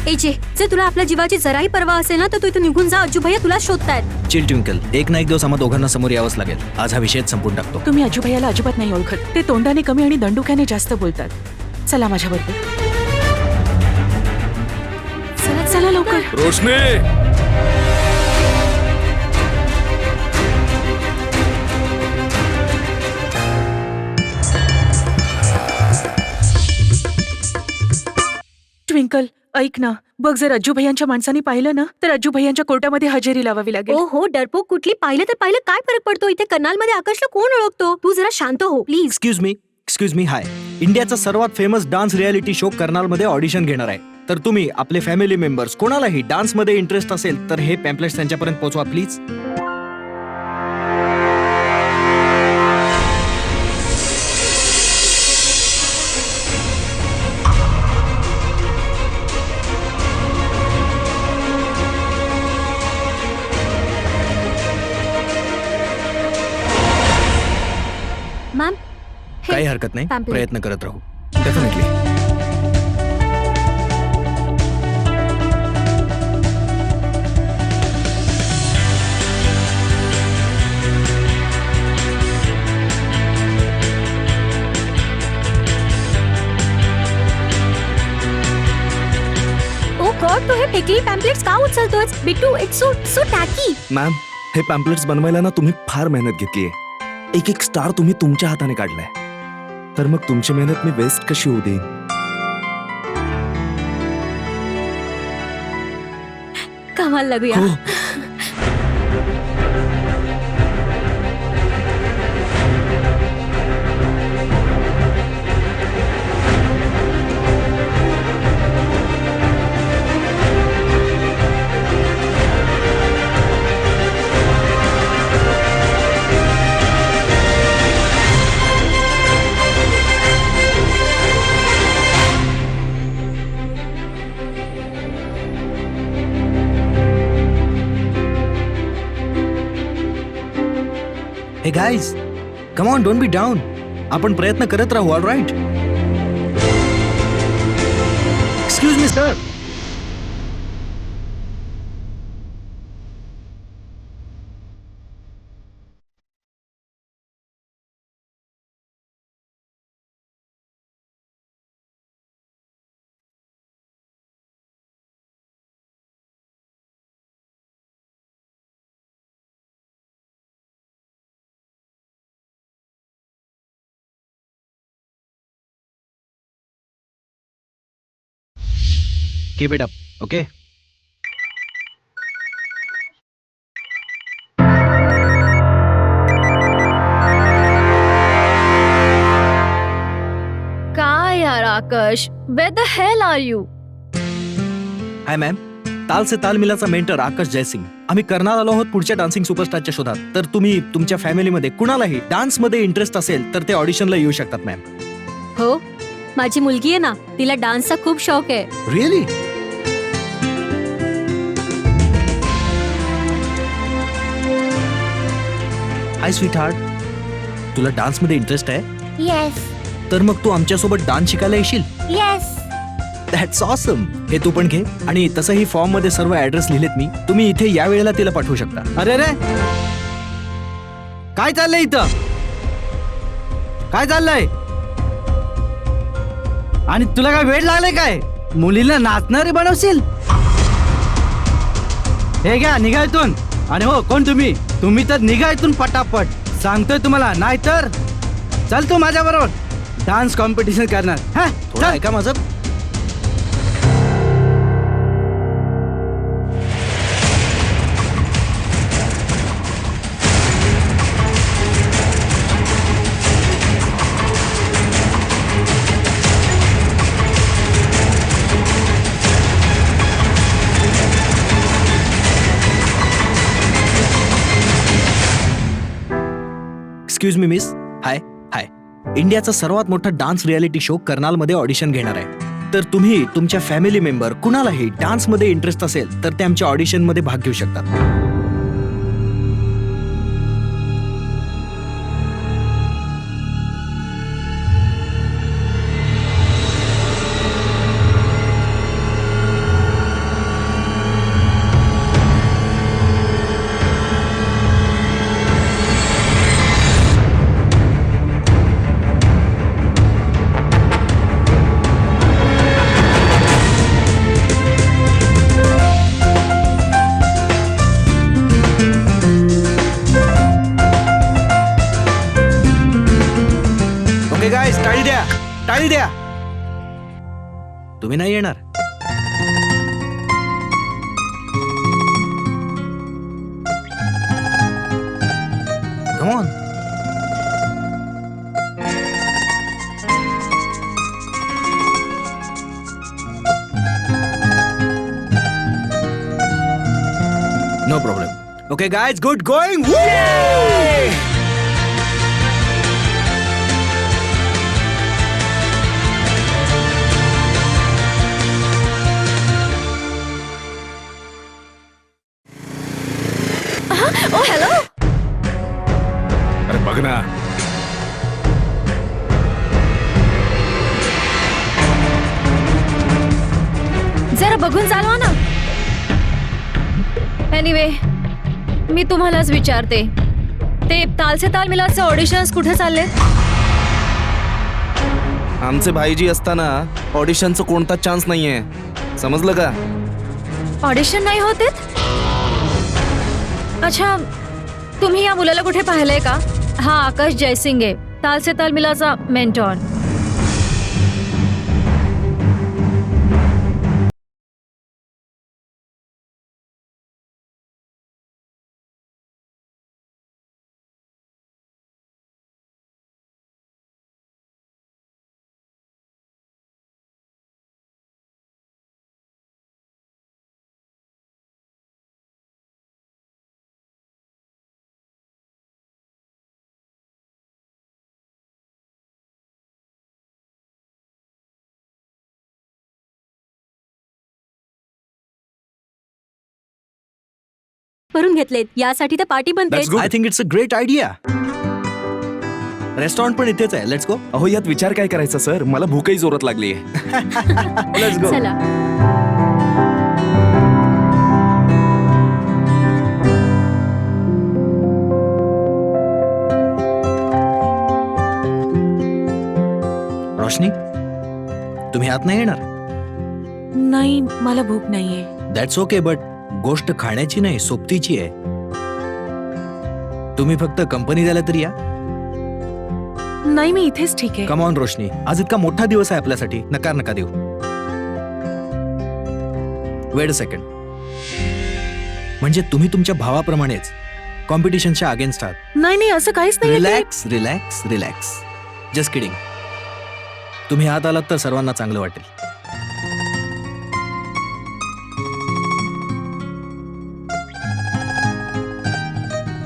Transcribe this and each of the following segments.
AJ, जर तुला आपल्या जीवाची जराही पर्वा असेल ना तर तू इथं निघून जा. अज्जू भैया तुला शोधतायत. चिल ट्विंकल, एक ना एक दिवस आम्हा दोघांना समोर यावंच लागेल. आज हा विषयच संपून टाकतो. तुम्ही अज्जू भैयाला अजिबात नाही ओळखत. ते तोंडाने कमी आणि दंडुक्याने जास्त बोलतात. चला माझ्याबरोबर. चला चला लवकर. रोशनी, ट्विंकल, ऐक ना, बघ जर अज्जू भैयांच्या माणसांनी पाहिलं ना तर अज्जू भैयांच्या कोर्टामध्ये हजेरी लावावी लागेल. ओ हो डरपोक कुठली. पाहिलं तर पाहिलं, काय फरक पडतो. इथे कनालमध्ये आकाशला कोण ओळखतो. तू जरा शांत हो प्लीज. Excuse me. हाय, इंडियाचा सर्वात फेमस डान्स रियालिटी शो कर्नालमध्ये ऑडिशन घेणार आहे. तर तुम्ही आपले फॅमिली मेंबर्स कोणालाही डान्स मध्ये इंटरेस्ट असेल तर हे पॅम्पलेट्स त्यांच्यापर्यंत पोहोचवा प्लीज. मॅम, काही हरकत नाही, pamphlet. प्रयत्न करत राहू. डेफिनेटली. ओ गॉड, तू हे फेकली पॅम्पलेट्स का उचलतोस? Bittu, it's so tacky. Ma'am, हे पॅम्पलेट्स बनवायला ना तुम्ही फार मेहनत घेतलीये. एक एक स्टार तुम्ही तुमच्या हाताने काढलाय. तर मग तुमची मेहनत मी वेस्ट कशी होऊ देईन? कमाल लागूया. हो. Hey guys, come on, don't be down. आपण प्रयत्न करत राहू. All right. Excuse me sir. Keep it up, okay? काय यार Akash, where the hell are you? Hi ma'am, ताल से ताल मिलाचा मेंटर आकाश जयसिंग. आम्ही करणार आलो आहोत पुढच्या डान्सिंग सुपरस्टारच्या शोधात. तर तुम्ही तुमच्या फॅमिलीमध्ये कुणालाही डान्स मध्ये इंटरेस्ट असेल तर ते ऑडिशनला येऊ शकतात मॅम. हो, माझी मुलगी आहे ना, तिला डान्सचा खूप शौक आहे. रिअली? हाय स्वीट हार्ट, तुला डान्स मध्ये इंटरेस्ट आहे? येस तर मग तू आमच्यासोबत डान्स शिकायला येशील? येस. That's awesome. हे तू पण घे. आणि तसंही फॉर्म मध्ये सर्व ऍड्रेस लिहिलेत मी. तुम्ही इथे या वेळेला तिला पाठवू शकता. अरे रे, काय चाललंय इथं? काय चाललंय? आणि तुला काय वेळ लागलाय काय? मुलीला नाचणारी बनवशील? हे घ्या, निघा इथून. आणि हो, कोण तुम्ही? तुम्ही तर निघा इथून पटापट. सांगतोय तुम्हाला, नाहीतर चल तू माझ्या बरोबर डान्स कॉम्पिटिशन करणार. हा, थोडं ऐका माझं. Excuse me miss. हाय, हाय, इंडियाचा सर्वात मोठा डान्स रियालिटी शो कर्नालमध्ये ऑडिशन घेणार आहे. तर तुम्ही तुमच्या फॅमिली मेंबर कुणालाही डान्समध्ये इंटरेस्ट असेल तर ते आमच्या ऑडिशनमध्ये भाग घेऊ शकतात. ओके गाईज, टाळी द्या, टाळी द्या. तुम्ही नाही येणार. Come on. No problem. Okay, guys, good going. Yay! O hello. अरे बघ ना, जरा बघून चालवा ना. एनिवे, मी तुम्हालाच विचारते, ते ताल से ताल मिलाचे ऑडिशन्स कुठे चाललेत? आमचे भाईजी असताना ऑडिशनचा कोणता चान्स नाहीये, समजलं का? ऑडिशन नाही होते? अच्छा, तुम्ही या मुलाला कुठे पाहिलंय का? हा आकाश जयसिंग आहे, ताल से ताल मिलाचा मेंटॉर. भरून घेतलेत, यासाठी तर पार्टी बनते. That's good. I think it's a great idea. Restaurant पण इथेच आहे. Let's go. अहो यात विचार काय करायचा सर, मला भूकही जोरात लागली आहे. Let's go. चला. रोशनी, तुम्ही आत नाही येणार? नाही, मला भूक नाहीये. दॅट्स ओके, बट गोष्ट खाण्याची नाही, सोबतीची आहे. तुम्ही फक्त कंपनी द्यायला तरी या. नाही, मी इथेच ठीक आहे. कम ऑन रोशनी, आज इतका मोठा दिवस आहे आपल्यासाठी, नकार नका देऊ. Weight a second. म्हणजे तुम्ही तुमच्या भावाप्रमाणेच कॉम्पिटिशनच्या अगेन्स्ट आहात? नाही नाही, असं काहीच नाही. Relax relax relax. Just kidding. तुम्ही आत आलात तर सर्वांना चांगलं वाटेल.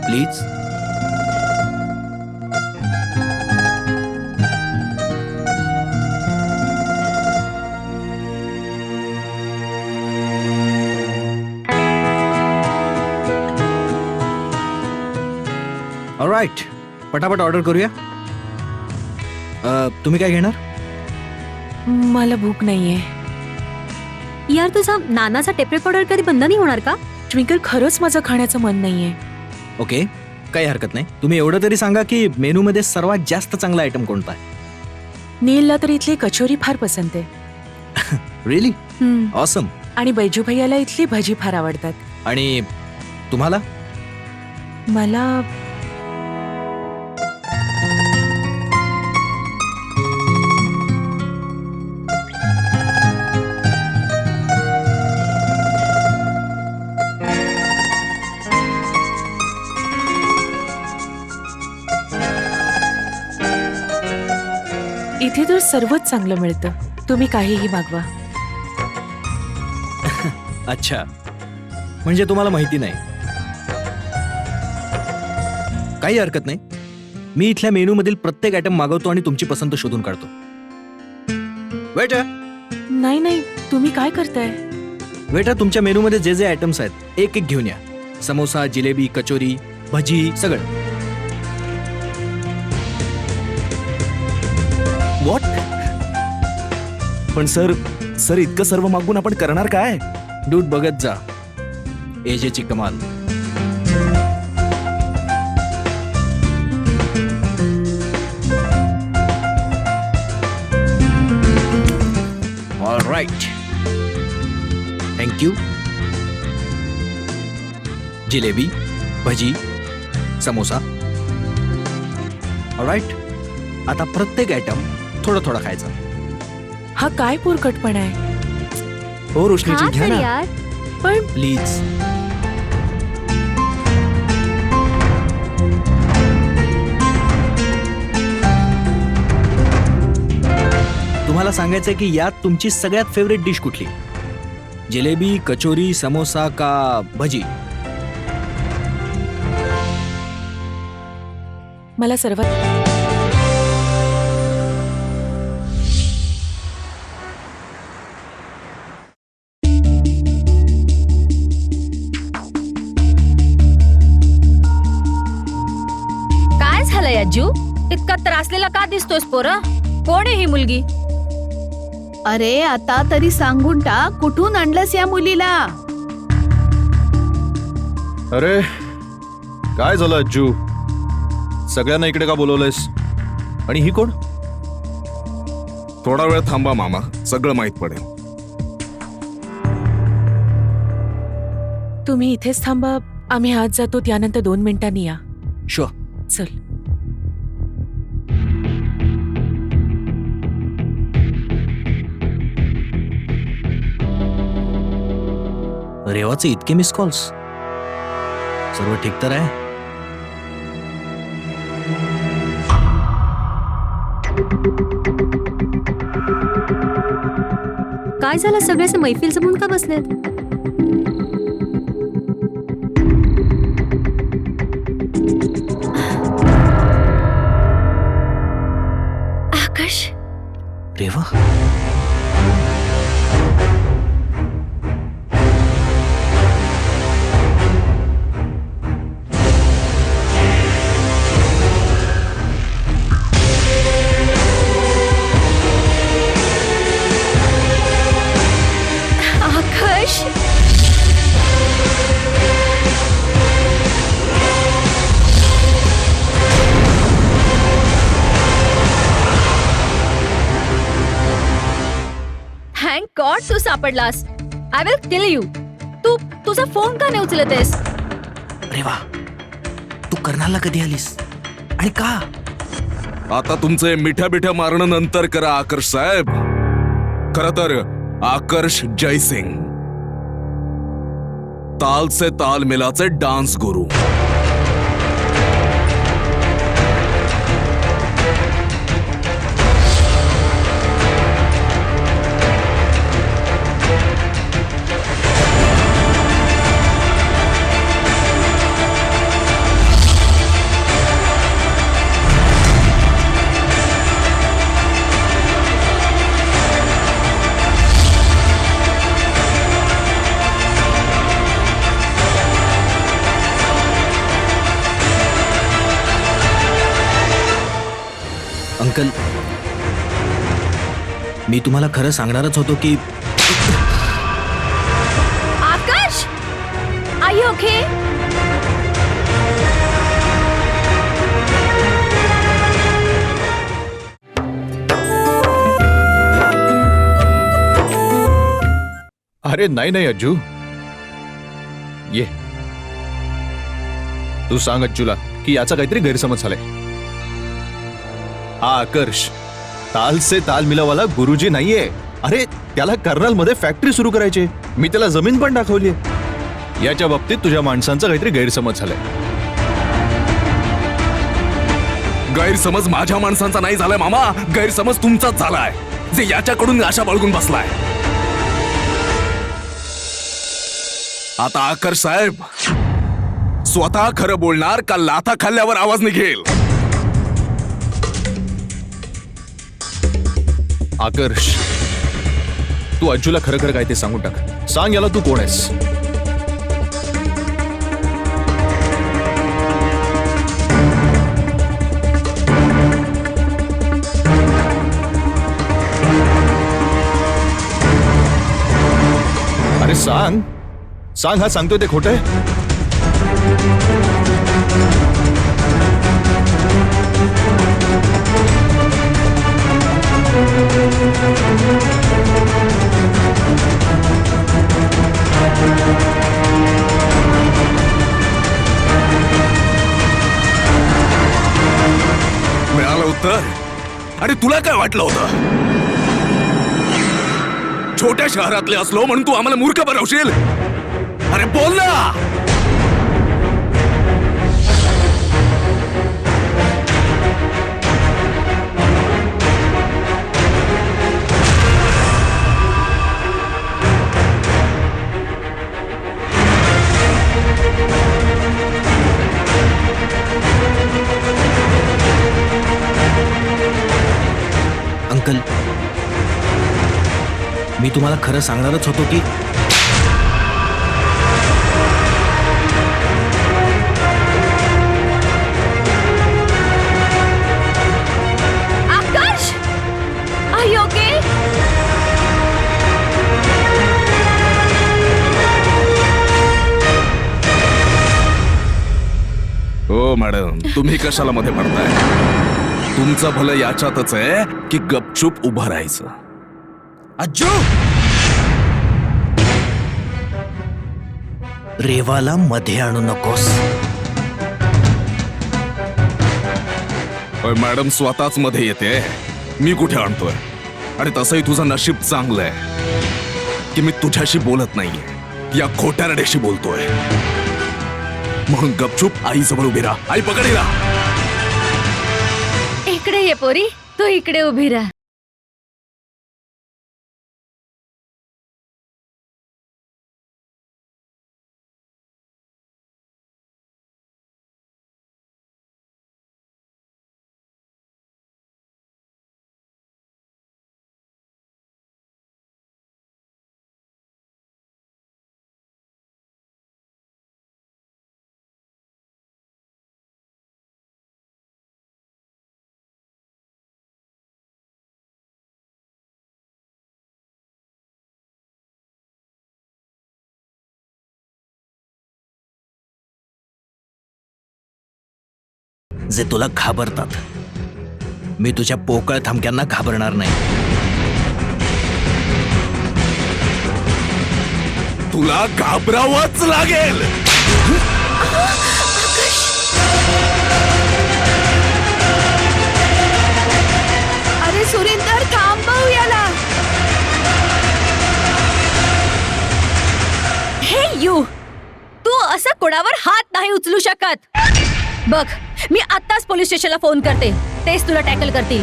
प्लीज. ऑलराइट, पटापट ऑर्डर करूया. तुम्ही काय घेणार? मला भूक नाहीये. यार, तुझा नानाचा टेप रेकॉर्डर कधी बंद नाही होणार का? ट्विंकल, खरंच माझं खाण्याचं मन नाहीये. ओके, काही हरकत नाही. तुम्ही एवढं तरी सांगा की मेनू मध्ये सर्वात जास्त चांगला आयटम कोणता आहे? नीलला तर इथली कचोरी फार पसंत आहे. रिअली? हम्म. ऑसम. आणि बैजू भैयाला इथली भजी फार आवडतात. आणि तुम्हाला? मला इथे तर सर्वच चांगलं मिळतं. तुम्ही काहीही मागवा. अच्छा, म्हणजे तुम्हाला माहिती नाही. काही हरकत नाही. मी इथल्या मेनू मधील प्रत्येक आयटम मागवतो आणि तुमची पसंत शोधून काढतो. वेटर, नाही नाही, तुम्ही काय करताय? वेटर, तुमच्या मेनू मध्ये जे जे आयटम्स आहेत एक एक घेऊन या. समोसा, जिलेबी, कचोरी, भजी, सगळं. व्हॉट? पण सर इतकं सर्व मागून आपण करणार काय? डूट, बघत जा एजेची कमाल. Alright, thank you. Jalebi, bhaji, samosa. Alright, आता प्रत्येक आयटम थोडं थोडं खायचा. हा काय पोरकटपणा आहे? हो रोशनीजी, घ्या ना. पण प्लीज. तुम्हाला सांगायचंय की यात तुमची सगळ्यात फेवरेट डिश कुठली? जिलेबी, कचोरी, समोसा का भजी? मला सर्वात काय झालंय अज्जू? इतका त्रासलेला का दिसतोस पोरा? कोण आहे ही मुलगी? अरे आता तरी सांगून टाक, कुठून आणलंस या मुलीला? अरे काय झालं अज्जू? सगळ्यांना इकडे का बोलवलंयस? आणि ही कोण? थोडा वेळ थांबा मामा, सगळं माहित पडेल. तुम्ही इथेच थांबा, आम्ही आज जातो, त्यानंतर 2 मिनिटांनी या. शुअर. चल. रेवाचे इतके मिस कॉल्स. सर्व ठीक तर आहे? काय झालं? सगळ्याच मैफिल जमून का बसलेत? आकाश, रेवा, आकाश. थँक गॉड तू सापडलास. I will kill you. तुझा फोन का नाही उचलतेस? रेवा, तू कर्नालला कधी आलीस आणि का? आता तुमचे मिठ्या मारणं नंतर करा आकर्ष साहेब. खर तर आकर्ष जयसिंग, ताल से ताल मिलाचे डान्स गुरु. अंकल, मी तुम्हाला खरं सांगणारच होतो की आकाश, आर यू ओके? अरे नाही अज्जू, ये. तू सांग अज्जूला की याचा काहीतरी गैरसमज झालाय. हा आकर्ष ताल से ताल मिलावाला गुरुजी नाहीये. अरे त्याला कर्नाल मध्ये फॅक्टरी सुरू करायची. मी त्याला जमीन पण दाखवली. याच्या बाबतीत तुझ्या माणसांचा काहीतरी गैरसमज झालाय. गैरसमज माझ्या माणसांचा नाही झालाय मामा, गैरसमज तुमचाच झालाय, जे याच्याकडून आशा बाळगून बसलाय. आता आकर्ष साहेब स्वतः खरं बोलणार का लाथा खाल्ल्यावर आवाज निघेल? आकर्ष, तू अज्जूला खरं खरं काय ते सांगून टाक. सांग याला तू कोण आहेस. अरे सांग सांग, हा सांगतोय ते खोटं आहे. मिळालं उत्तर. आणि तुला काय वाटलं होतं? छोट्या शहरातले असलो म्हणून तू आम्हाला मूर्ख बनवशील? अरे बोल ना. अंकल, मी तुम्हाला खरं सांगणारच होतो की आकाश, आर यू ओके? हो मॅडम, तुम्ही कशाला मध्ये पडताय? तुमचं भलं याच्यातच आहे की गपचूप उभं राहायचं. अज्जू, रेवाला मध्ये आणू नकोस. मॅडम स्वतःच मध्ये येते, मी कुठे आणतोय? आणि तसंही तुझं नशीब चांगलं आहे की मी तुझ्याशी बोलत नाहीये, या खोट्यारड्याशी बोलतोय. म्हणून गपचूप आई जवळ उभी राहा. आई पकडी राहा. इकडे ये पोरी, तू इकडे उभी राहा. जे तुला घाबरतात, मी तुझ्या पोकळ थमक्यांना घाबरणार नाही. तुला घाबरावंच लागेल. अरे सुरिंदर, थांबव याला. हे यू, तू असं कोणावर हात नाही उचलू शकत. बघ, मी आत्ताच पोलीस स्टेशनला फोन करते, तेच तुला टॅकल करतील.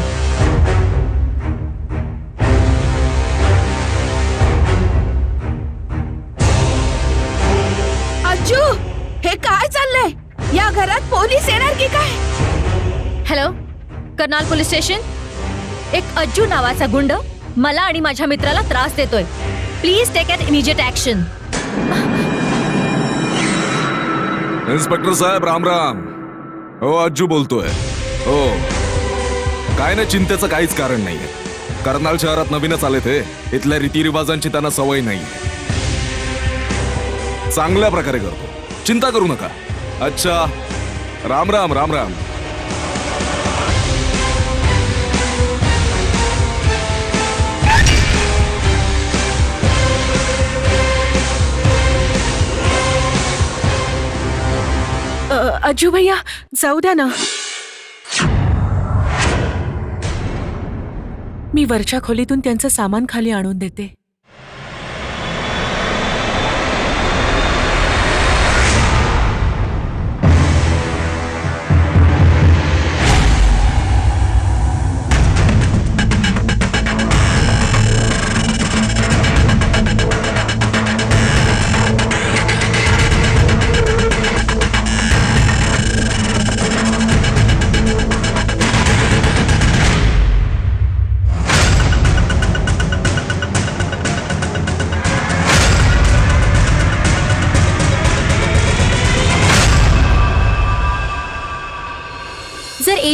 अज्जू, हे काय चाललंय? या घरात पोलीस येणार की काय? Hello, Karnal police station. एक अज्जू नावाचा गुंड मला आणि माझ्या मित्राला त्रास देतोय. Please take an immediate action. Inspector साहेब, राम राम. हो, अज्जू बोलतोय. हो, काय नाही, चिंतेचं काहीच कारण नाहीये. कर्नाल शहरात नवीनच आले ते, इथल्या रीतिरिवाजांची त्यांना सवय नाही. चांगल्या प्रकारे करतो, चिंता करू नका. अच्छा, राम राम. राम राम. अज्जू भैया, जाऊ द्या ना. मी वरच्या खोलीतून त्यांचं सामान खाली आणून देते.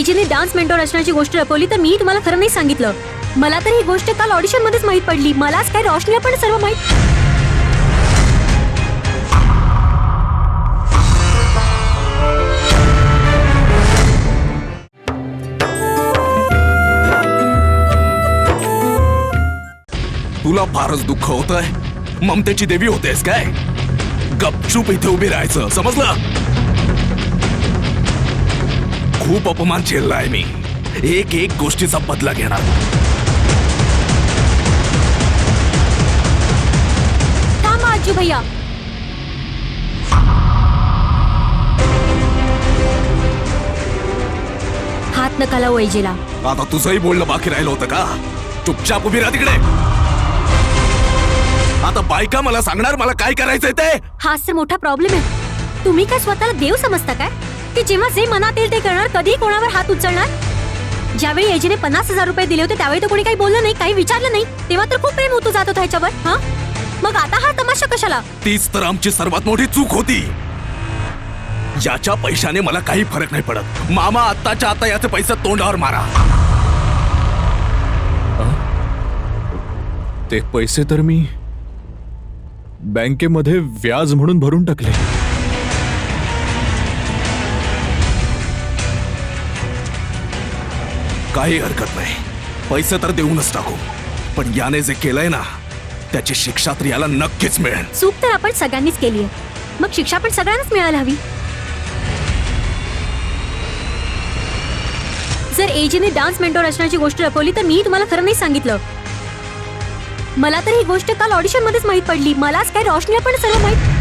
एजीने डान्स मेंटॉर असण्याची गोष्ट लपवली तर मी तुम्हाला खरं नाही सांगितलं. मला तर ही गोष्ट काल ऑडिशन मध्येच माहित पडली. मलाच काय रोशनीला पण सर्व माहित. तुला फारच दुःख होतंय. ममतेची देवी होतेस काय? गपचूप इथे उभी राहायचं, समजलं? खूप अपमान झेललाय मी. एक एक गोष्टीचा बदला घेणार. थांबा अज्जू भैया. हात नका लावू एजीला. आता तुझंही बोलणं बाकी राहिलं होतं का? चुपचाप उभी राहा तिकडे. आता बायका मला सांगणार मला काय करायचंय ते. हाच तर मोठा प्रॉब्लेम आहे. तुम्ही काय स्वतःला देव समजता काय की जेव्हा जे मनात येईल ते करणार, कधी कोणावर हात उचलणार? ज्यावेळी एजीने 50,000 रुपये दिले होते त्यावेळी तर कोणी काही बोललं नाही, काही विचारलं नाही. तेव्हा तर खूप प्रेम होतो जात होता ह्याच्यावर. हा मग आता हा तमाशा कशाला? तीच तर आमची सर्वात मोठी चूक होती. याच्या पैशाने मला काही फरक नाही पडत. मामा आत्ताच्या आता याचे पैसे तोंडावर मारा. ते पैसे तर मी बँकेमध्ये व्याज म्हणून भरून टाकले. काही हरकत नाही, पैसे तर देऊनच टाकू. पण याने जे केलंय ना त्याची शिक्षा तर याला नक्कीच मिळेल. चूक तर आपण सगळ्यांनीच केली आहे, मग शिक्षा पण सगळ्यांनाच मिळायला हवी. जर एजीने डान्स मेंटॉर असण्याची गोष्ट लपवली तर मी तुम्हाला खरं नाही सांगितलं. मला तर ही गोष्ट काल ऑडिशन मध्येच माहित पडली. मलाच काय रोशनीला पण सर्व माहित.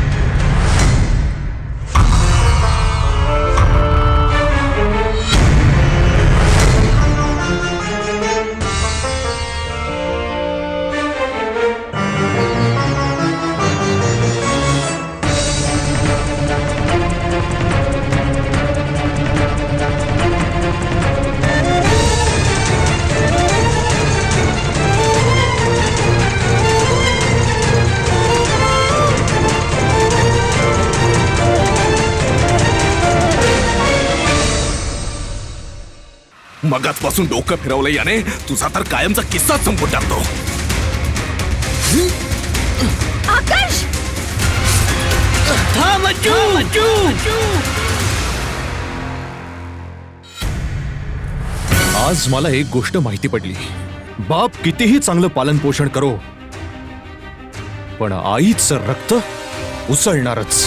मगाचपासून डोकं फिरवलं याने. तुझा तर कायमचा किस्सा संपून टाकतो. आकाश, आज मला एक गोष्ट माहिती पडली. बाप कितीही चांगलं पालन पोषण करो, पण आईचं रक्त उसळणारच.